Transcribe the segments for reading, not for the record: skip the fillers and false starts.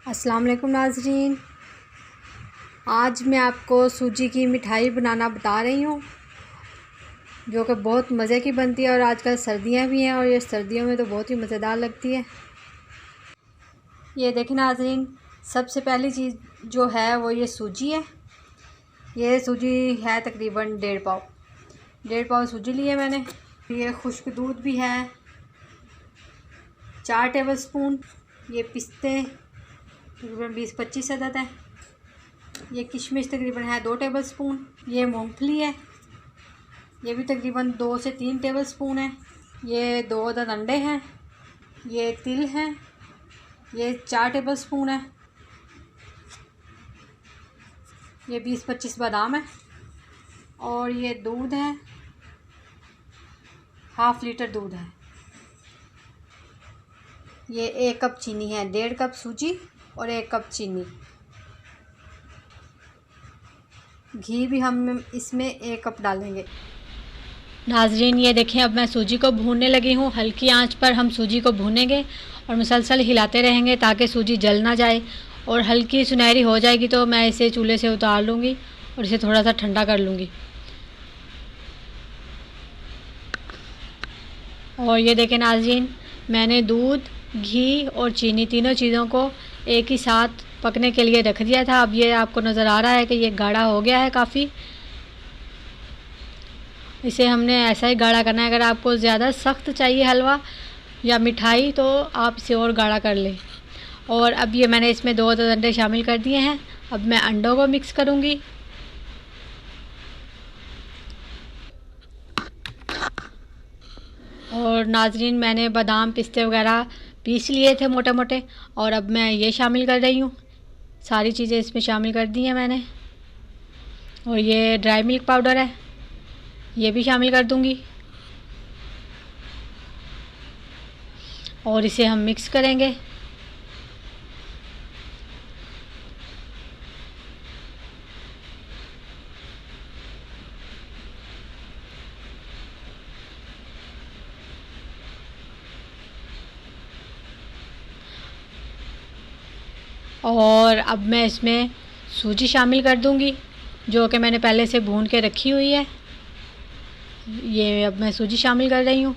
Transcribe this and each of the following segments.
अस्सलाम वालेकुम नाज़रीन। आज मैं आपको सूजी की मिठाई बनाना बता रही हूँ, जो कि बहुत मज़े की बनती है। और आजकल सर्दियाँ भी हैं और ये सर्दियों में तो बहुत ही मज़ेदार लगती है। ये देखें नाज़रीन, सबसे पहली चीज़ जो है वो ये सूजी है। ये सूजी है तकरीबन 1.5 पाव सूजी ली है मैंने। ये खुश्क दूध भी है 4 टेबलस्पून। ये पिस्ते तकरीबन 20-25 अदद है। ये किशमिश तकरीबन है 2 टेबलस्पून। ये मूंगफली है, ये भी तकरीबन 2 से 3 टेबलस्पून है। ये 2 अदद अंडे हैं। ये तिल हैं, ये 4 टेबलस्पून है। ये 20-25 बादाम है। और ये दूध है, ½ लीटर दूध है। ये 1 कप चीनी है, 1.5 कप सूजी और 1 कप चीनी। घी भी हम इसमें 1 कप डालेंगे। नाजरीन ये देखें, अब मैं सूजी को भूनने लगी हूँ। हल्की आंच पर हम सूजी को भूनेंगे और मुसलसल हिलाते रहेंगे ताकि सूजी जल ना जाए। और हल्की सुनहरी हो जाएगी तो मैं इसे चूल्हे से उतार लूँगी और इसे थोड़ा सा ठंडा कर लूँगी। और ये देखें नाजरीन, मैंने दूध, घी और चीनी तीनों चीज़ों को एक ही साथ पकने के लिए रख दिया था। अब ये आपको नज़र आ रहा है कि ये गाढ़ा हो गया है काफ़ी। इसे हमने ऐसा ही गाढ़ा करना है। अगर आपको ज़्यादा सख्त चाहिए हलवा या मिठाई तो आप इसे और गाढ़ा कर लें। और अब ये मैंने इसमें 2 अंडे शामिल कर दिए हैं। अब मैं अंडों को मिक्स करूँगी। और नाजरीन मैंने बादाम पिस्ते वगैरह पीस लिए थे मोटे मोटे, और अब मैं ये शामिल कर रही हूँ। सारी चीज़ें इसमें शामिल कर दी हैं मैंने। और ये ड्राई मिल्क पाउडर है, ये भी शामिल कर दूँगी। और इसे हम मिक्स करेंगे। और अब मैं इसमें सूजी शामिल कर दूँगी, जो कि मैंने पहले से भून के रखी हुई है। ये अब मैं सूजी शामिल कर रही हूँ।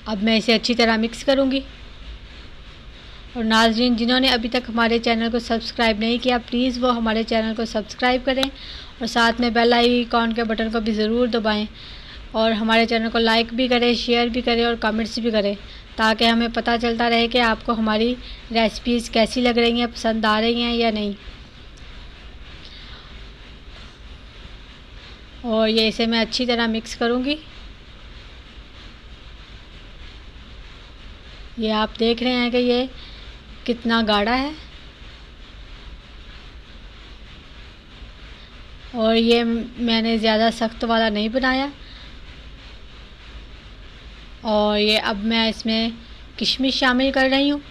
अब मैं इसे अच्छी तरह मिक्स करूँगी। और नाज़रीन जिन्होंने अभी तक हमारे चैनल को सब्सक्राइब नहीं किया, प्लीज़ वो हमारे चैनल को सब्सक्राइब करें और साथ में बेल आइकॉन के बटन को भी ज़रूर दबाएं। और हमारे चैनल को लाइक भी करें, शेयर भी करें और कमेंट्स भी करें, ताकि हमें पता चलता रहे कि आपको हमारी रेसिपीज़ कैसी लग रही हैं, पसंद आ रही हैं या नहीं। और ये इसे मैं अच्छी तरह मिक्स करूँगी। ये आप देख रहे हैं कि ये कितना गाढ़ा है। और ये मैंने ज़्यादा सख्त वाला नहीं बनाया। और ये अब मैं इसमें किशमिश शामिल कर रही हूँ।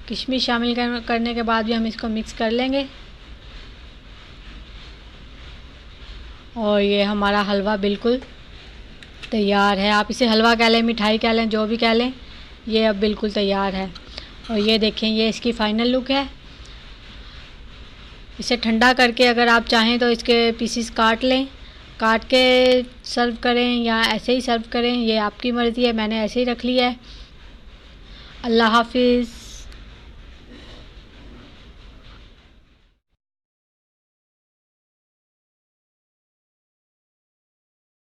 किशमिश शामिल करने के बाद भी हम इसको मिक्स कर लेंगे। और ये हमारा हलवा बिल्कुल तैयार है। आप इसे हलवा कह लें, मिठाई कह लें, जो भी कह लें, ये अब बिल्कुल तैयार है। और ये देखें, ये इसकी फ़ाइनल लुक है। इसे ठंडा करके अगर आप चाहें तो इसके पीसीस काट लें, काट के सर्व करें या ऐसे ही सर्व करें, ये आपकी मर्ज़ी है। मैंने ऐसे ही रख लिया है। अल्लाह हाफिज़।